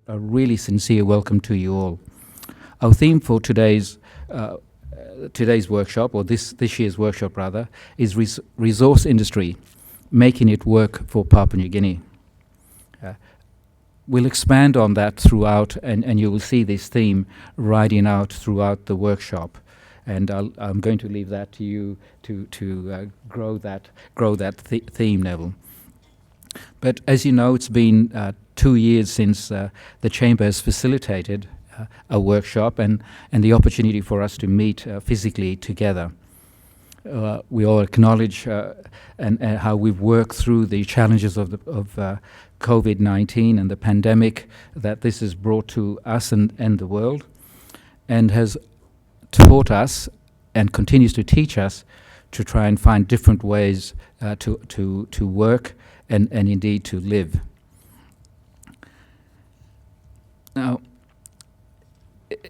A really sincere welcome to you all. Our theme for today's workshop, or this year's workshop rather, is resource industry, making it work for Papua New Guinea. We'll expand on that throughout, and you will see this theme riding out throughout the workshop. And I'm going to leave that to you to grow that theme, Neville. But as you know, it's been 2 years since the Chamber has facilitated a workshop and the opportunity for us to meet physically together. We all acknowledge and how we've worked through the challenges of COVID-19 and the pandemic that this has brought to us and the world, and has taught us and continues to teach us to try and find different ways to work and indeed to live. Now,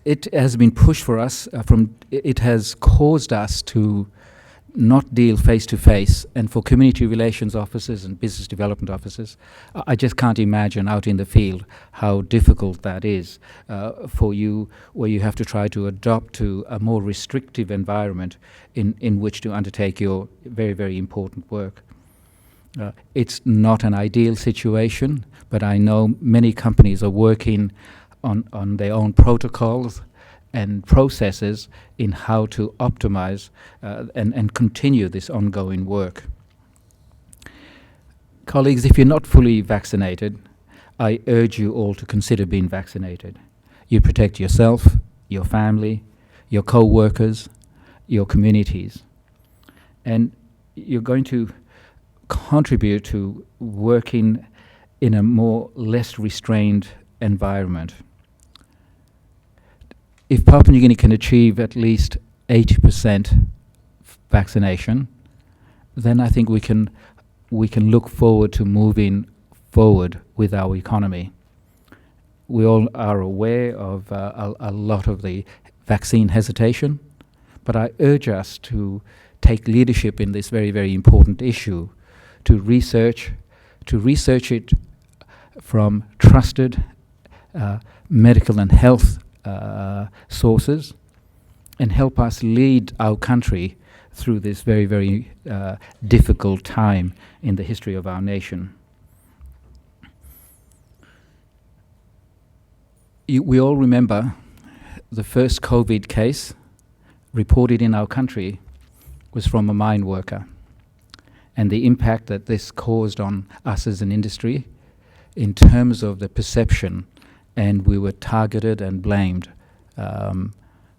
it has been pushed for us it has caused us to not deal face to face, and for community relations officers and business development officers, I just can't imagine out in the field how difficult that is for you, where you have to try to adopt to a more restrictive environment in which to undertake your very, very important work. It's not an ideal situation, but I know many companies are working on their own protocols and processes in how to optimize and continue this ongoing work. Colleagues, if you're not fully vaccinated, I urge you all to consider being vaccinated. You protect yourself, your family, your co-workers, your communities, and you're going to contribute to working in a less restrained environment. If Papua New Guinea can achieve at least 80% vaccination, then I think we can look forward to moving forward with our economy. We all are aware of a lot of the vaccine hesitation, but I urge us to take leadership in this very, very important issue, to research it from trusted medical and health sources, and help us lead our country through this very, very difficult time in the history of our nation. We all remember the first COVID case reported in our country was from a mine worker, and the impact that this caused on us as an industry in terms of the perception, and we were targeted and blamed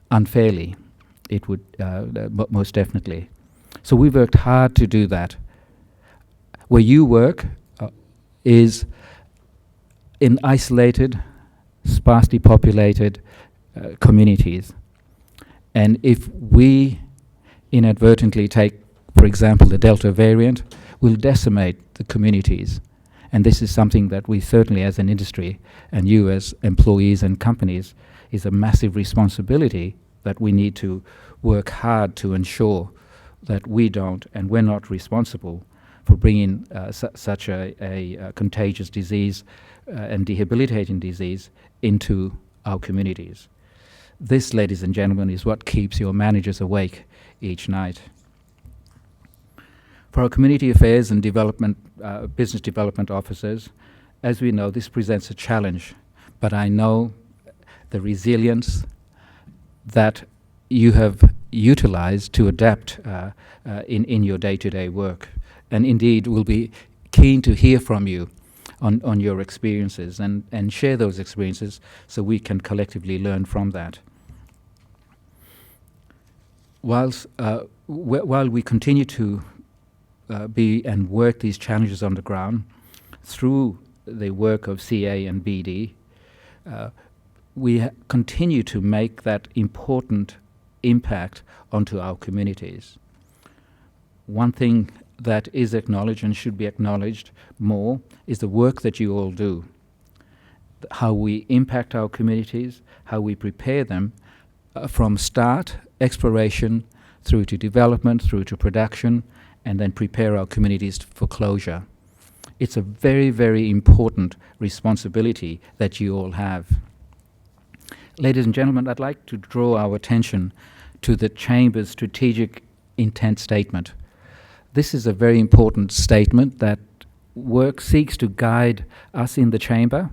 unfairly. It would most definitely. So we worked hard to do that. Where you work is in isolated, sparsely populated communities, and if we inadvertently take, for example, the Delta variant, we'll decimate the communities. And this is something that we certainly as an industry, and you as employees and companies, is a massive responsibility that we need to work hard to ensure that we don't, and we're not responsible for bringing such a contagious disease and debilitating disease into our communities. This, ladies and gentlemen, is what keeps your managers awake each night. For our community affairs and business development officers, as we know, this presents a challenge, but I know the resilience that you have utilized to adapt in your day-to-day work. And indeed, we'll be keen to hear from you on your experiences and share those experiences so we can collectively learn from that. While we continue to be and work these challenges on the ground through the work of CA and BD, we continue to make that important impact onto our communities. One thing that is acknowledged and should be acknowledged more is the work that you all do, how we impact our communities, how we prepare them from start, exploration, through to development, through to production, and then prepare our communities for closure. It's a very, very important responsibility that you all have. Ladies and gentlemen, I'd like to draw our attention to the Chamber's strategic intent statement. This is a very important statement that seeks to guide us in the Chamber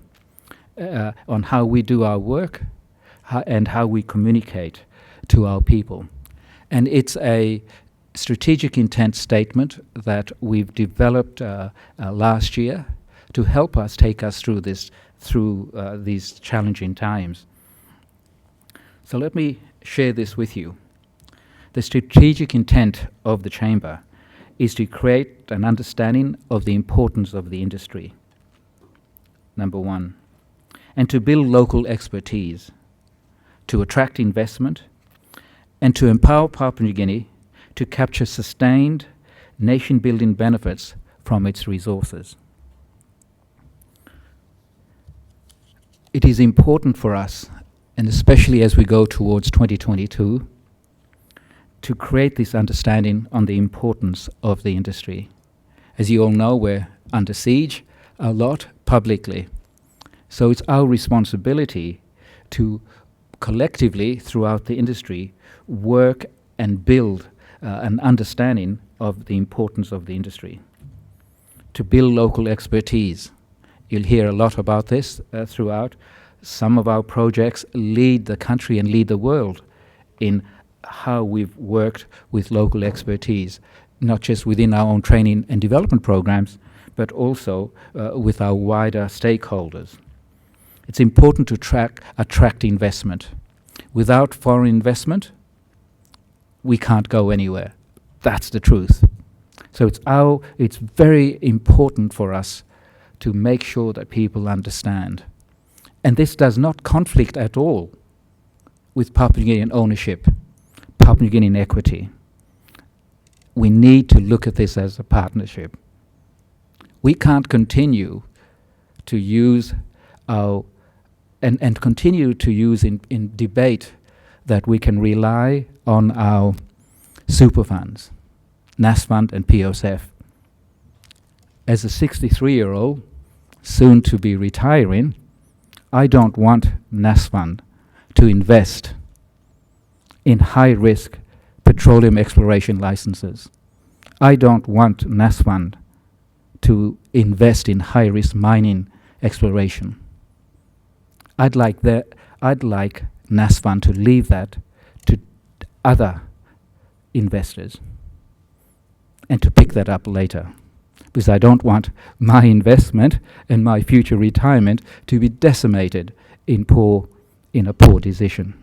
on how we do our work and how we communicate to our people. And it's a strategic intent statement that we've developed last year to help us take us through these challenging times. So let me share this with you. The strategic intent of the Chamber is to create an understanding of the importance of the industry, number one, and to build local expertise, to attract investment, and to empower Papua New Guinea to capture sustained nation-building benefits from its resources. It is important for us, and especially as we go towards 2022, to create this understanding on the importance of the industry. As you all know, we're under siege a lot publicly. So it's our responsibility to collectively, throughout the industry, work and build an understanding of the importance of the industry. To build local expertise. You'll hear a lot about this throughout. Some of our projects lead the country and lead the world in how we've worked with local expertise, not just within our own training and development programs, but also with our wider stakeholders. It's important to attract investment. Without foreign investment, we can't go anywhere. That's the truth. So it's very important for us to make sure that people understand. And this does not conflict at all with Papua New Guinean ownership, Papua New Guinean equity. We need to look at this as a partnership. We can't continue to use and continue to use in debate that we can rely on our super funds, NAS Fund and POSF. As a 63-year-old, soon to be retiring, I don't want NAS Fund to invest in high-risk petroleum exploration licenses. I don't want NAS Fund to invest in high-risk mining exploration. I'd like NAS Fund to leave that to other investors and to pick that up later, because I don't want my investment and my future retirement to be decimated in a poor decision.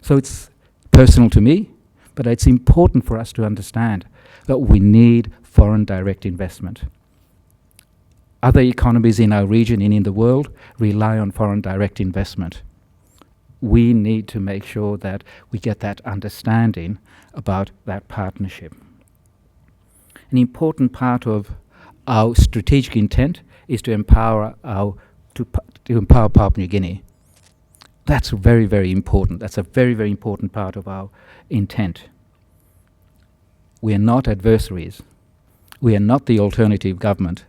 So it's personal to me, but it's important for us to understand that we need foreign direct investment. Other economies in our region and in the world rely on foreign direct investment. We need to make sure that we get that understanding about that partnership. An important part of our strategic intent is to empower Papua New Guinea. That's very, very important. That's a very, very important part of our intent. We are not adversaries. We are not the alternative government.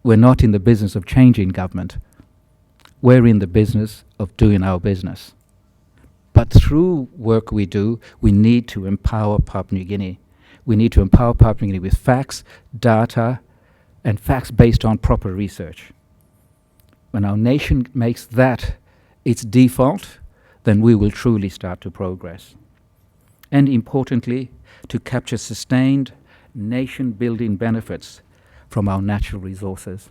We're not in the business of changing government. We're in the business of doing our business. But through work we do, we need to empower Papua New Guinea. We need to empower Papua New Guinea with facts, data, and facts based on proper research. When our nation makes that its default, then we will truly start to progress. And importantly, to capture sustained nation-building benefits from our natural resources.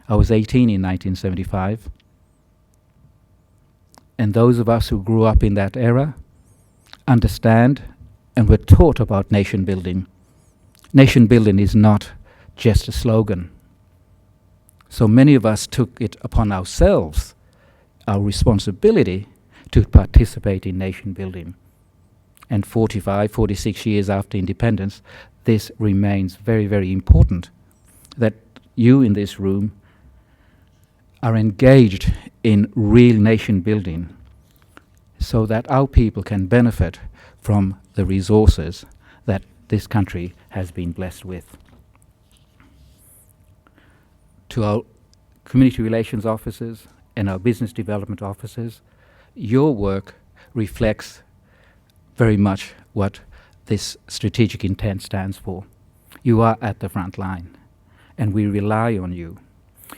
I was 18 in 1975, and those of us who grew up in that era understand and were taught about nation building. Nation building is not just a slogan. So many of us took it upon ourselves, our responsibility, to participate in nation building. And 45, 46 years after independence, this remains very, very important, that you in this room are engaged in real nation building so that our people can benefit from the resources that this country has been blessed with. To our community relations officers and our business development officers, your work reflects very much what this strategic intent stands for. You are at the front line, and we rely on you.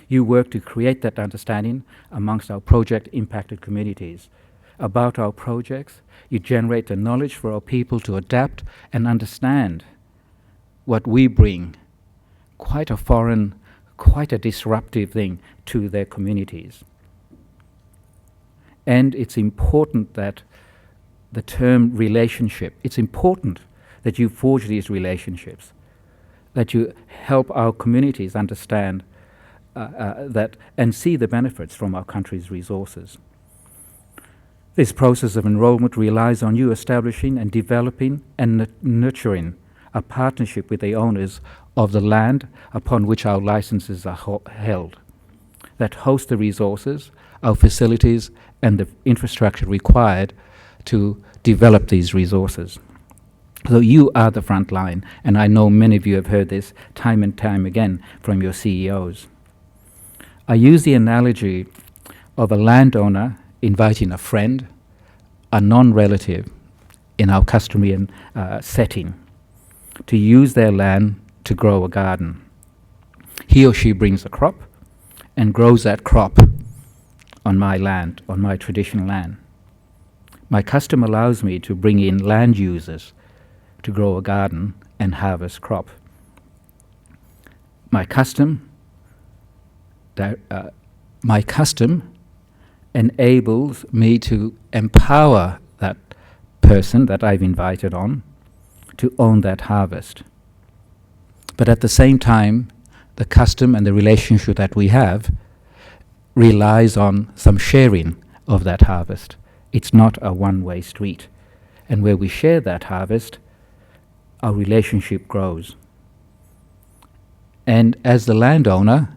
You work to create that understanding amongst our project-impacted communities about our projects. You generate the knowledge for our people to adapt and understand what we bring, quite a foreign, quite a disruptive thing to their communities. And it's important that the term relationship, it's important that you forge these relationships, that you help our communities understand that and see the benefits from our country's resources. This process of enrollment relies on you establishing and developing and nurturing a partnership with the owners of the land upon which our licenses are held, that host the resources, our facilities, and the infrastructure required to develop these resources. So you are the front line, and I know many of you have heard this time and time again from your CEOs. I use the analogy of a landowner inviting a friend, a non-relative in our customary setting, to use their land to grow a garden. He or she brings a crop and grows that crop on my land, on my traditional land. My custom allows me to bring in land users to grow a garden and harvest crop. My custom enables me to empower that person that I've invited on to own that harvest. But at the same time, the custom and the relationship that we have relies on some sharing of that harvest. It's not a one-way street. And where we share that harvest, our relationship grows. And as the landowner,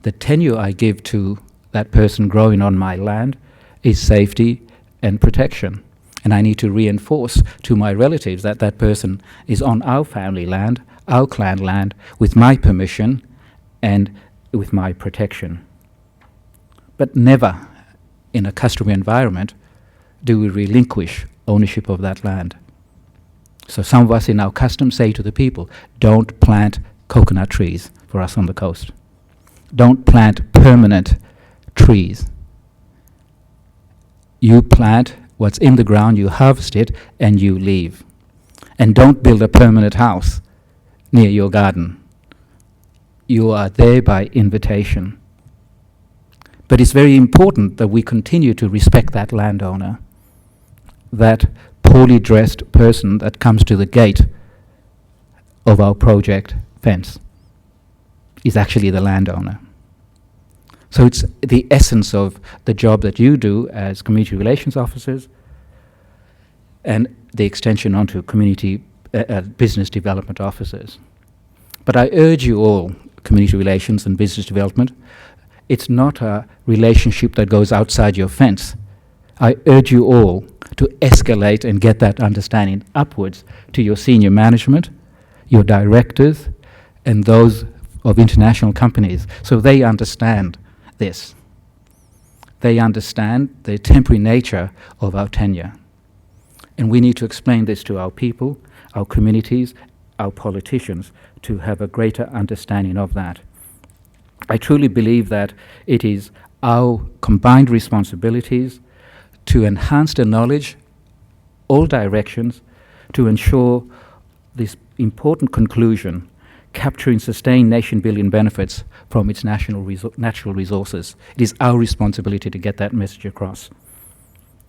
the tenure I give to that person growing on my land is safety and protection. And I need to reinforce to my relatives that that person is on our family land, our clan land, with my permission and with my protection. But never in a customary environment do we relinquish ownership of that land. So some of us in our custom say to the people, don't plant coconut trees for us on the coast. Don't plant permanent trees. You plant what's in the ground, you harvest it, and you leave. And don't build a permanent house near your garden. You are there by invitation. But it's very important that we continue to respect that landowner, that poorly dressed person that comes to the gate of our project fence is actually the landowner. So it's the essence of the job that you do as community relations officers and the extension onto community business development officers. But I urge you all, community relations and business development, it's not a relationship that goes outside your fence. I urge you all to escalate and get that understanding upwards to your senior management, your directors, and those of international companies, so they understand this. They understand the temporary nature of our tenure. And we need to explain this to our people, our communities, our politicians, to have a greater understanding of that. I truly believe that it is our combined responsibilities to enhance the knowledge, all directions, to ensure this important conclusion, capturing sustained nation-building benefits from its natural resources. It is our responsibility to get that message across.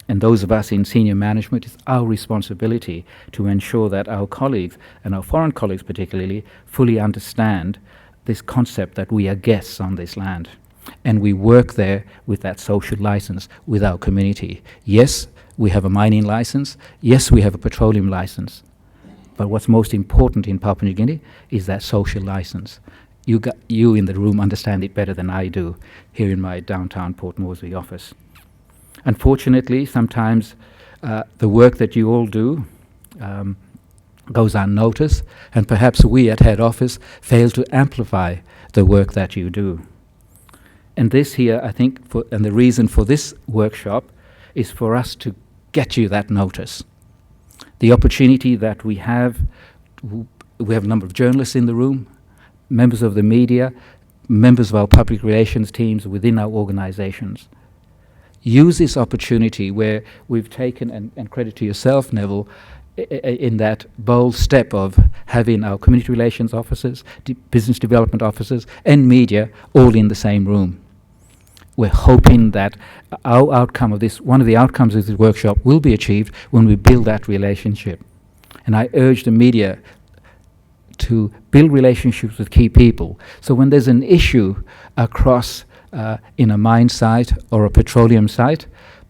And those of us in senior management, it's our responsibility to ensure that our colleagues, and our foreign colleagues particularly, fully understand this concept that we are guests on this land. And we work there with that social license with our community. Yes, we have a mining license. Yes, we have a petroleum license. But what's most important in Papua New Guinea is that social license. You in the room understand it better than I do here in my downtown Port Moresby office. Unfortunately, sometimes the work that you all do goes unnoticed, and perhaps we at head office fail to amplify the work that you do. And this here, I think, and the reason for this workshop is for us to get you that notice. The opportunity that we have a number of journalists in the room, members of the media, members of our public relations teams within our organizations. Use this opportunity where we've taken, and credit to yourself, Neville, in that bold step of having our community relations officers, business development officers, and media all in the same room. We're hoping that our outcome of this, one of the outcomes of this workshop, will be achieved when we build that relationship. And I urge the media to build relationships with key people. So when there's an issue across in a mine site or a petroleum site,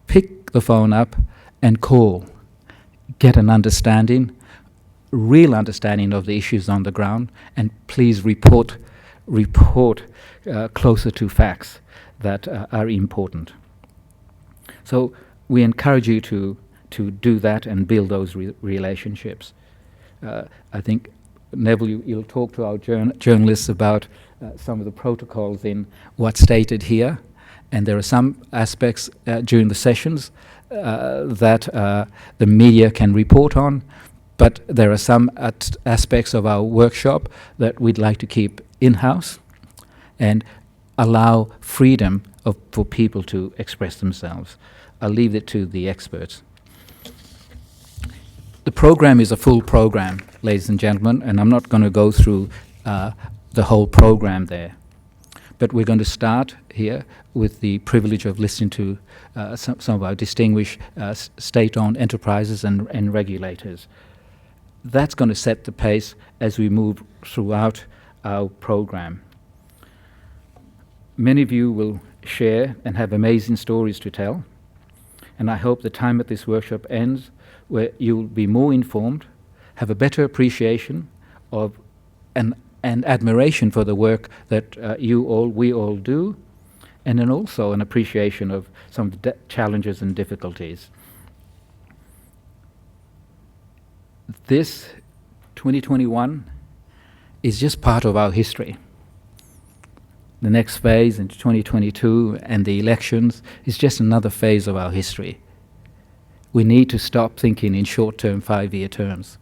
pick the phone up and call. Get an understanding, real understanding of the issues on the ground, and please report closer to facts that are important. So we encourage you to do that and build those relationships. I think, Neville, you'll talk to our journalists about some of the protocols in what's stated here, and there are some aspects during the sessions that the media can report on, but there are some aspects of our workshop that we'd like to keep in-house and allow freedom for people to express themselves. I'll leave it to the experts. The program is a full program, ladies and gentlemen, and I'm not going to go through the whole program there. But we're going to start here with the privilege of listening to some of our distinguished state-owned enterprises and regulators. That's going to set the pace as we move throughout our program. Many of you will share and have amazing stories to tell, and I hope the time at this workshop ends where you'll be more informed, have a better appreciation of and admiration for the work that we all do, and then also an appreciation of some of the challenges and difficulties. This 2021 is just part of our history. The next phase into 2022 and the elections is just another phase of our history. We need to stop thinking in short-term 5-year terms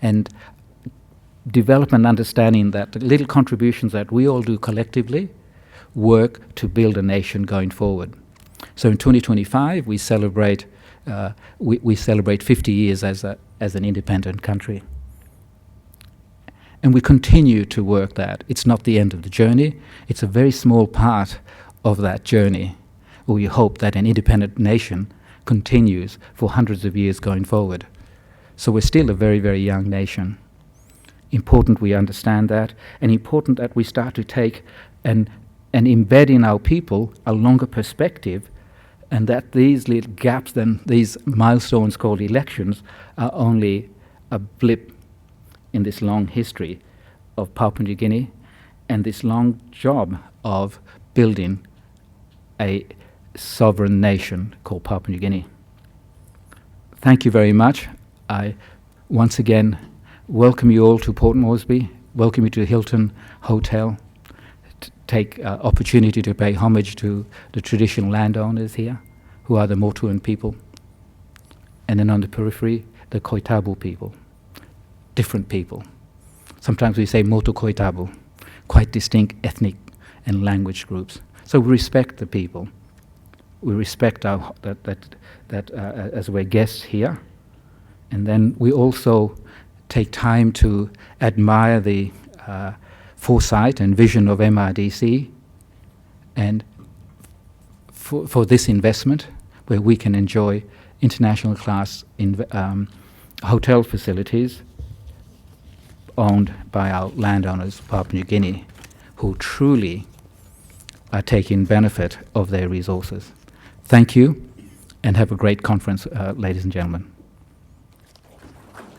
and develop an understanding that the little contributions that we all do collectively work to build a nation going forward. So in 2025 we celebrate 50 years as an independent country. And we continue to work that. It's not the end of the journey, it's a very small part of that journey. We hope that an independent nation continues for hundreds of years going forward. So we're still a very, very young nation. Important we understand that, and important that we start to take and embed in our people a longer perspective, and that these little gaps, then these milestones called elections, are only a blip in this long history of Papua New Guinea and this long job of building a sovereign nation called Papua New Guinea. Thank you very much. I once again welcome you all to Port Moresby, welcome you to the Hilton Hotel, take opportunity to pay homage to the traditional landowners here, who are the Motuan people, and then on the periphery, the Koitabu people, different people. Sometimes we say Motu Koitabu, quite distinct ethnic and language groups. So we respect the people. We respect as we're guests here, and then we also take time to admire the foresight and vision of MRDC, and for this investment, where we can enjoy international class hotel facilities owned by our landowners, Papua New Guinea, who truly are taking benefit of their resources. Thank you, and have a great conference, ladies and gentlemen.